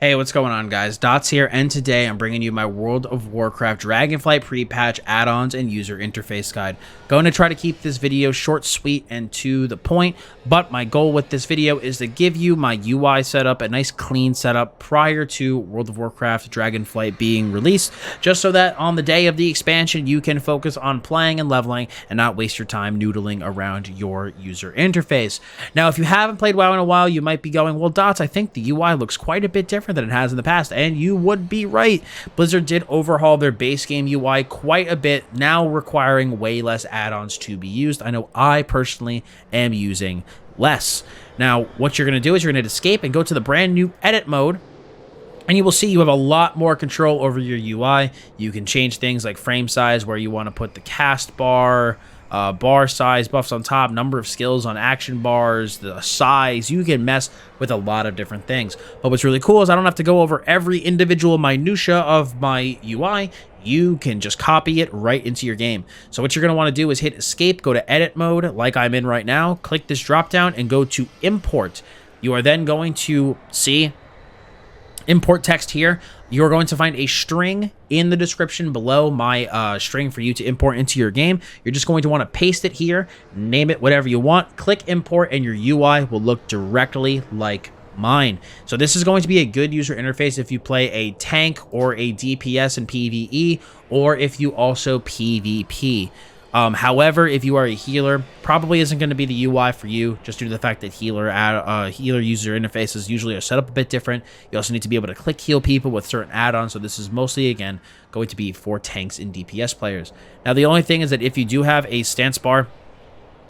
Hey, what's going on, guys? Dots here, and today I'm bringing you my World of Warcraft Dragonflight pre-patch add-ons and user interface guide. Going to try to keep this video short, sweet, and to the point, but my goal with this video is to give you my UI setup, a nice clean setup prior to World of Warcraft Dragonflight being released, just so that on the day of the expansion you can focus on playing and leveling and not waste your time noodling around your user interface. Now, if you haven't played WoW in a while, you might be going, well, Dots, I think the UI looks quite a bit different than it has in the past, and you would be right. Blizzard did overhaul their base game UI quite a bit, now requiring way less add-ons to be used. I know I personally am using less. Now, what you're going to do is you're going to escape and go to the brand new edit mode, and you will see you have a lot more control over your UI. You can change things like frame size, where you want to put the cast bar, bar size, buffs on top, number of skills on action bars, the size. You can mess with a lot of different things. But what's really cool is I don't have to go over every individual minutia of my UI. You can just copy it right into your game. So what you're going to want to do is hit escape, go to edit mode like I'm in right now, click this drop down and go to import. You are then going to see import text here. You're going to find a string in the description below my string for you to import into your game. You're just going to want to paste it here, name it whatever you want, click import, and your UI will look directly like mine. So this is going to be a good user interface if you play a tank or a DPS in PVE, or if you also PvP. However, if you are a healer, probably isn't going to be the UI for you, just due to the fact that healer user interfaces usually are set up a bit different. You also need to be able to click heal people with certain add-ons, so this is mostly, again, going to be for tanks and DPS players. Now, the only thing is that if you do have a stance bar,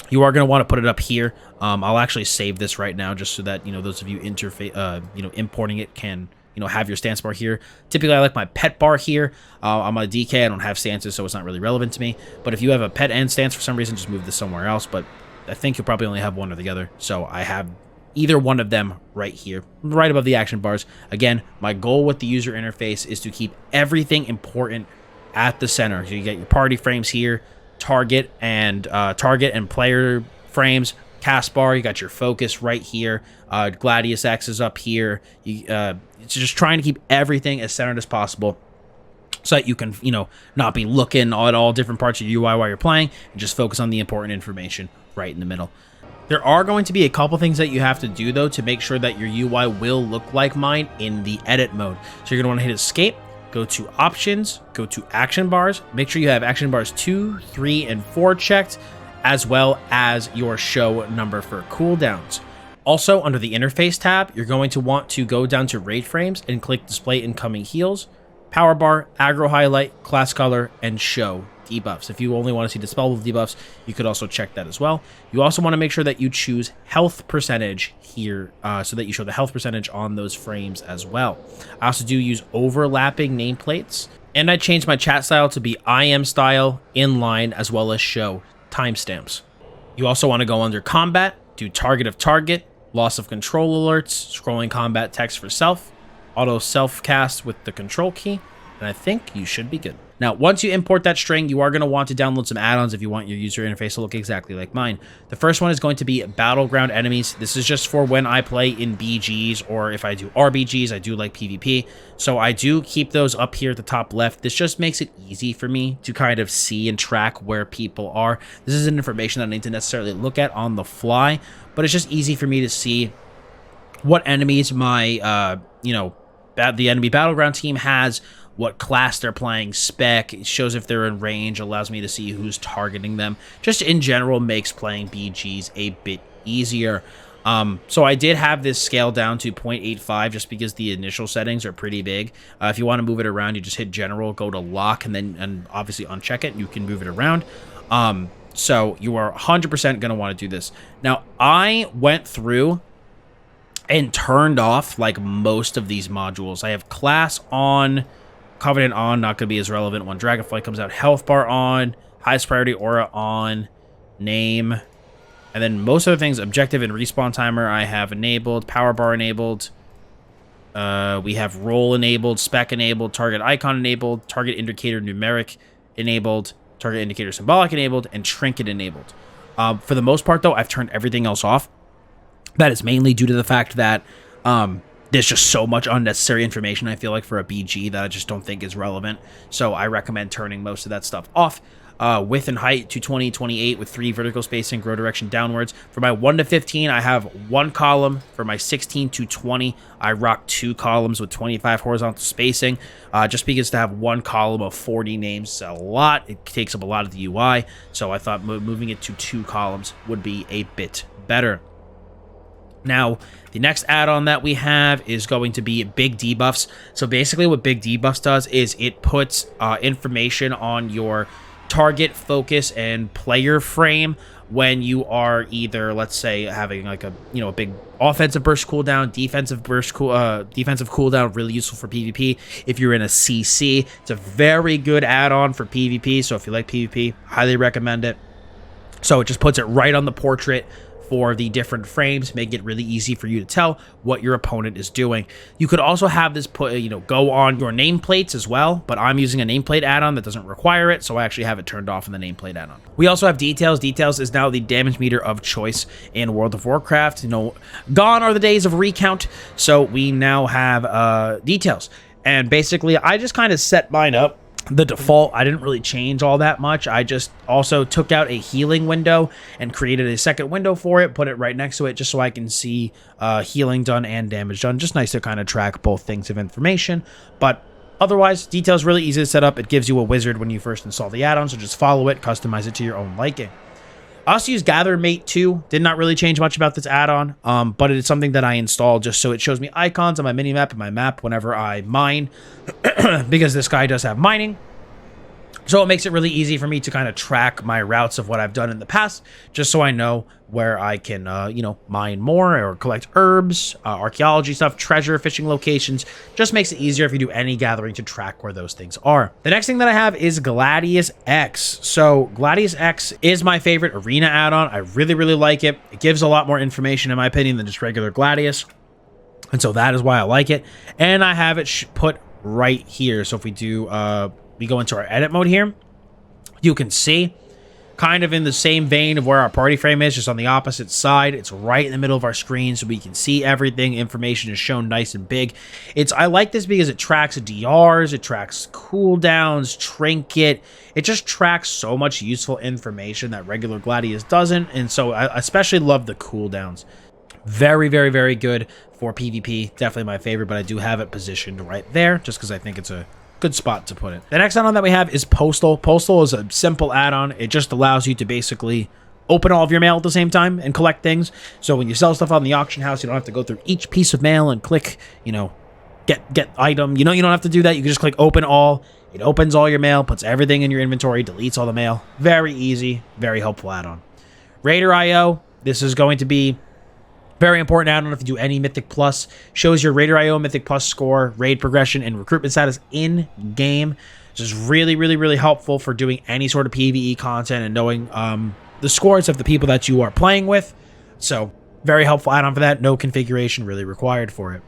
you are going to want to put it up here. I'll actually save this right now, just so that, those of you importing it can have your stance bar here. Typically, I like my pet bar here. I'm on a DK. I don't have stances, so it's not really relevant to me. But if you have a pet and stance for some reason, just move this somewhere else. But I think you'll probably only have one or the other. So I have either one of them right here, right above the action bars. Again, my goal with the user interface is to keep everything important at the center. So you get your party frames here, target and player frames, cast bar, you got your focus right here, GladiusEx is up here. It's just trying to keep everything as centered as possible, so that you can, not be looking at all different parts of your UI while you're playing, and just focus on the important information right in the middle. There are going to be a couple things that you have to do, though, to make sure that your UI will look like mine in the edit mode. So you're going to want to hit escape, go to options, go to action bars, make sure you have action bars 2, 3, and 4 checked, as well as your show number for cooldowns. Also, under the interface tab, you're going to want to go down to raid frames and click display incoming heals, power bar, aggro highlight, class color, and show debuffs. If you only want to see dispellable debuffs, you could also check that as well. You also want to make sure that you choose health percentage here, so that you show the health percentage on those frames as well. I also do use overlapping nameplates, and I changed my chat style to be IM style, inline, as well as show timestamps. You also want to go under combat, do target of target, loss of control alerts, scrolling combat text for self, auto self cast with the control key, and I think you should be good. Now, once you import that string, you are going to want to download some add-ons if you want your user interface to look exactly like mine. The first one is going to be BattleGroundEnemies. This is just for when I play in BGs, or if I do RBGs. I do like PvP, so I do keep those up here at the top left. This just makes it easy for me to kind of see and track where people are. This isn't information that I need to necessarily look at on the fly, but it's just easy for me to see what enemies my, the enemy battleground team has, what class they're playing, spec. It shows if they're in range, allows me to see who's targeting them. Just in general makes playing BGs a bit easier. So I did have this scale down to 0.85 just because the initial settings are pretty big. If you want to move it around, you just hit general, go to lock, and obviously uncheck it, and you can move it around. So you are 100% going to want to do this. Now, I went through and turned off like most of these modules. I have class on, Covenant on, not going to be as relevant when Dragonflight comes out. Health bar on, highest priority aura on, name, and then most of the things, objective and respawn timer, I have enabled, power bar enabled. We have roll enabled, spec enabled, target icon enabled, target indicator numeric enabled, target indicator symbolic enabled, and trinket enabled. For the most part, though, I've turned everything else off. That is mainly due to the fact that there's just so much unnecessary information, I feel like, for a BG that I just don't think is relevant. So I recommend turning most of that stuff off. Width and height to 20, 28 with 3 vertical spacing, grow direction downwards. For my 1 to 15, I have 1 column. For my 16 to 20, I rock 2 columns with 25 horizontal spacing. Just because to have 1 column of 40 names is a lot. It takes up a lot of the UI. So I thought moving it to 2 columns would be a bit better. Now, the next add-on that we have is going to be BigDebuffs. So basically what BigDebuffs does is it puts information on your target, focus, and player frame when you are either, let's say, having like a a big offensive burst cooldown, defensive cooldown, really useful for PvP. If you're in a CC, it's a very good add-on for PvP. So if you like PvP, highly recommend it. So it just puts it right on the portrait for the different frames, make it really easy for you to tell what your opponent is doing. You could also have this put, go on your nameplates as well, but I'm using a nameplate add-on that doesn't require it, so I actually have it turned off in the nameplate add-on. We also have details. Details is now the damage meter of choice in World of Warcraft. Gone are the days of recount, so we now have details. And basically, I just kind of set mine up the default. I didn't really change all that much. I just also took out a healing window and created a second window for it, put it right next to it just so I can see healing done and damage done. Just nice to kind of track both things of information. But otherwise, details really easy to set up. It gives you a wizard when you first install the add-on, so just follow it, customize it to your own liking. I also use GatherMate too. Did not really change much about this add-on, but it's something that I installed just so it shows me icons on my minimap and my map whenever I mine, because this guy does have mining. So it makes it really easy for me to kind of track my routes of what I've done in the past, just so I know where I can, mine more or collect herbs, archaeology stuff, treasure, fishing locations. Just makes it easier if you do any gathering to track where those things are. The next thing that I have is GladiusEx. So GladiusEx is my favorite arena add-on. I really, really like it. It gives a lot more information, in my opinion, than just regular Gladius. And so that is why I like it. And I have it put right here. So if we do, we go into our edit mode here, you can see kind of in the same vein of where our party frame is, just on the opposite side. It's right in the middle of our screen, so we can see everything. Information is shown nice and big. I like this because it tracks DRs, it tracks cooldowns, trinket. It just tracks so much useful information that regular Gladius doesn't, and so I especially love the cooldowns. Very, very, very good for PvP. Definitely my favorite, but I do have it positioned right there just because I think it's a good spot to put it. The next add-on that we have is Postal. Postal is a simple add-on. It just allows you to basically open all of your mail at the same time and collect things. So when you sell stuff on the auction house, you don't have to go through each piece of mail and click, get item. You don't have to do that. You can just click open all. It opens all your mail, puts everything in your inventory, deletes all the mail. Very easy, very helpful add-on. Raider IO. This is going to be very important add-on if you do any Mythic Plus. Shows your Raider IO Mythic Plus score, raid progression, and recruitment status in-game. This is really, really, really helpful for doing any sort of PvE content and knowing the scores of the people that you are playing with. So, very helpful add-on for that. No configuration really required for it.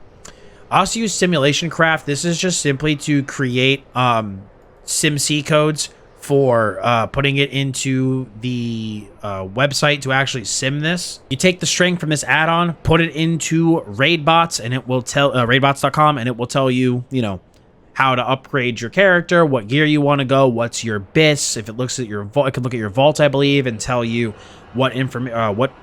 I also use Simulationcraft. This is just simply to create SimC codes for putting it into the website to actually sim this. You take the string from this add-on, put it into raidbots, and it will tell raidbots.com, and it will tell you, how to upgrade your character, what gear you want to go, what's your BIS. If it looks at your vault, it can look at your vault, I believe, and tell you what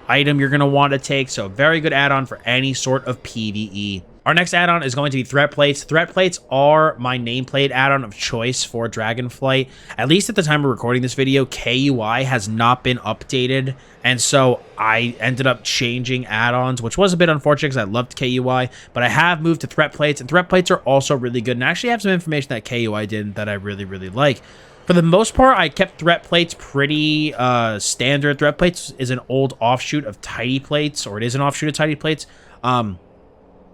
item you're going to want to take. So very good add-on for any sort of PvE. Our next add-on is going to be threat plates. Threat plates are my nameplate add-on of choice for Dragonflight. At least at the time of recording this video, KUI has not been updated, and so I ended up changing add-ons, which was a bit unfortunate because I loved KUI, but I have moved to threat plates, and threat plates are also really good, and I actually have some information that KUI did that I really, really like. For the most part, I kept threat plates pretty standard. Threat plates is an old offshoot of tidy plates, or it is an offshoot of tidy plates.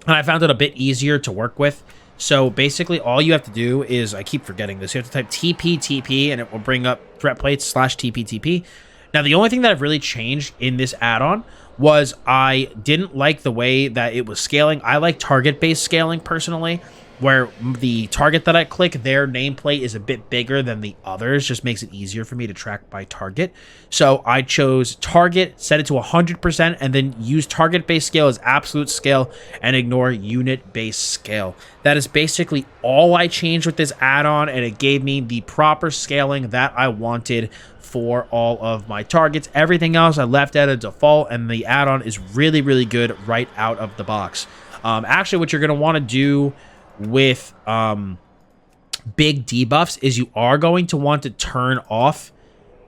And I found it a bit easier to work with. So basically all you have to do is, I keep forgetting this, you have to type TP and it will bring up threat plates /TP. Now the only thing that I've really changed in this add-on was I didn't like the way that it was scaling. I like target-based scaling personally. where the target that I click, their nameplate is a bit bigger than the others, just makes it easier for me to track by target. So I chose target, set it to 100%, and then use target-based scale as absolute scale and ignore unit-based scale. That is basically all I changed with this add-on, and it gave me the proper scaling that I wanted for all of my targets. Everything else I left at a default, and the add-on is really, really good right out of the box. Actually, what you're going to want to do with big debuffs is you are going to want to turn off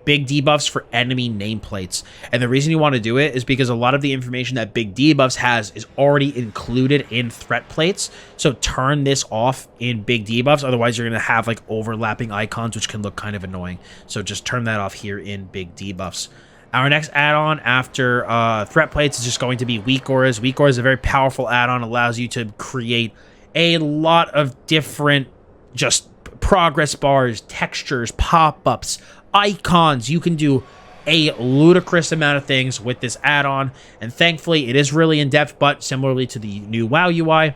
big debuffs for enemy nameplates. And the reason you want to do it is because a lot of the information that big debuffs has is already included in threat plates. So turn this off in big debuffs. Otherwise, you're going to have like overlapping icons, which can look kind of annoying. So just turn that off here in big debuffs. Our next add-on after threat plates is just going to be Weakauras. Weakauras is a very powerful add-on, allows you to create a lot of different just progress bars, textures, pop-ups, icons. You can do a ludicrous amount of things with this add-on, and thankfully it is really in-depth, but similarly to the new WoW UI,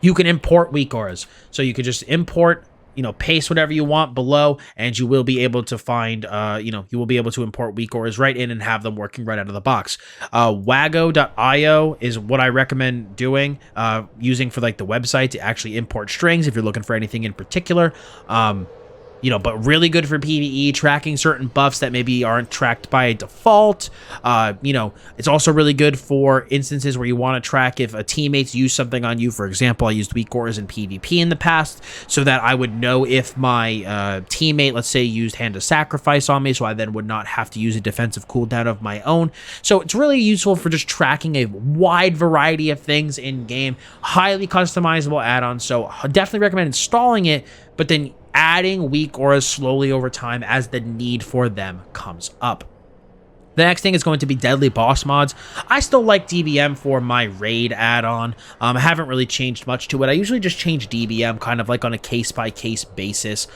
you can import Weakauras. So you can just import, you know, paste whatever you want below, and you will be able to find, you will be able to import Weakauras right in and have them working right out of the box. Wago.io is what I recommend doing, using for like the website to actually import strings if you're looking for anything in particular. But really good for PvE, tracking certain buffs that maybe aren't tracked by default. It's also really good for instances where you want to track if a teammate's used something on you. For example, I used Weakauras in PvP in the past so that I would know if my teammate, let's say, used Hand of Sacrifice on me, so I then would not have to use a defensive cooldown of my own. So it's really useful for just tracking a wide variety of things in-game. Highly customizable add-on, so definitely recommend installing it, but then adding Weakauras slowly over time as the need for them comes up. The next thing is going to be deadly boss mods. I still like DBM for my raid add-on. I haven't really changed much to it. I usually just change DBM kind of like on a case-by-case basis,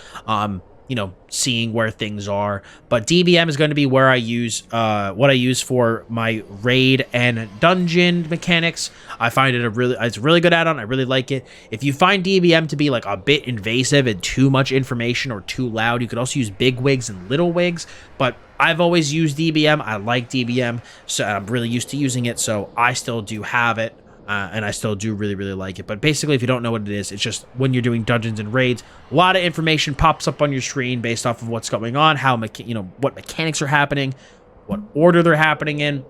seeing where things are. But DBM is going to be where I use what I use for my raid and dungeon mechanics. I find it's a really good add-on. I really like it. If you find DBM to be like a bit invasive and too much information or too loud, you could also use big wigs and little wigs. But I've always used DBM. I like DBM, so I'm really used to using it. So I still do have it. And I still do really, really like it. But basically, if you don't know what it is, it's just when you're doing dungeons and raids, a lot of information pops up on your screen based off of what's going on, what mechanics are happening, what order they're happening in.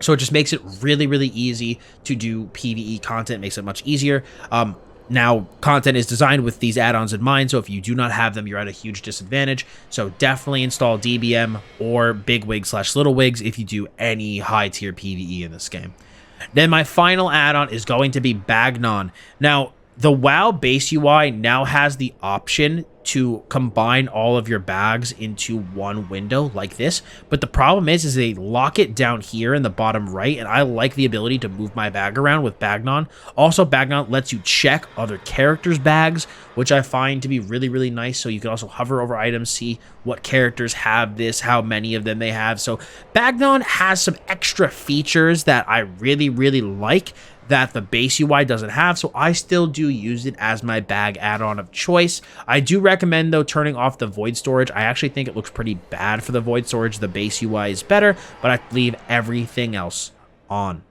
So it just makes it really, really easy to do PvE content. It makes it much easier. Now, content is designed with these add-ons in mind, so if you do not have them, you're at a huge disadvantage. So definitely install DBM or Big Wigs / Little Wigs if you do any high-tier PvE in this game. Then my final add-on is going to be Bagnon. Now, the WoW base UI now has the option to combine all of your bags into one window like this, but the problem is they lock it down here in the bottom right, and I like the ability to move my bag around with Bagnon. Also, Bagnon lets you check other characters' bags, which I find to be really, really nice. So you can also hover over items, see what characters have this, how many of them they have. So Bagnon has some extra features that I really, really like that the base UI doesn't have, so I still do use it as my bag add-on of choice. I do recommend, though, turning off the void storage. I actually think it looks pretty bad for the void storage. The base UI is better, but I leave everything else on.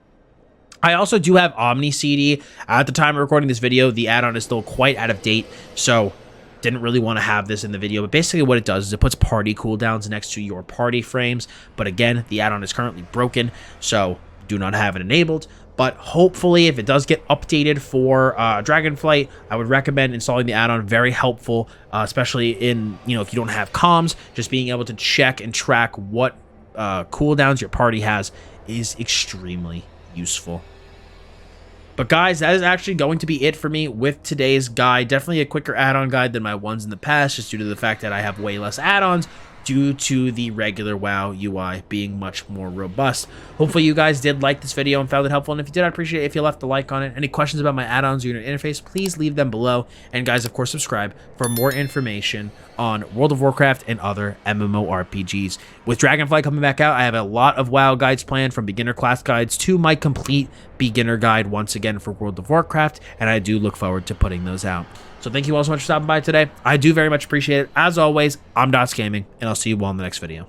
I also do have OmniCD. At the time of recording this video, the add-on is still quite out of date, so didn't really want to have this in the video, but basically what it does is it puts party cooldowns next to your party frames, but again, the add-on is currently broken, so do not have it enabled. But hopefully, if it does get updated for Dragonflight, I would recommend installing the add-on. Very helpful, especially in, if you don't have comms, just being able to check and track what cooldowns your party has is extremely useful. But guys, that is actually going to be it for me with today's guide. Definitely a quicker add-on guide than my ones in the past, just due to the fact that I have way less add-ons. due to the regular WoW UI being much more robust. Hopefully you guys did like this video and found it helpful, and if you did, I'd appreciate it if you left a like on it. Any questions about my add-ons or unit interface, please leave them below, and guys, of course, subscribe for more information on World of Warcraft and other MMORPGs. With Dragonflight coming back out, I have a lot of WoW guides planned, from beginner class guides to my complete beginner guide once again for World of Warcraft, and I do look forward to putting those out. So thank you all so much for stopping by today. I do very much appreciate it. As always, I'm Dots Gaming, and I'll see you all in the next video.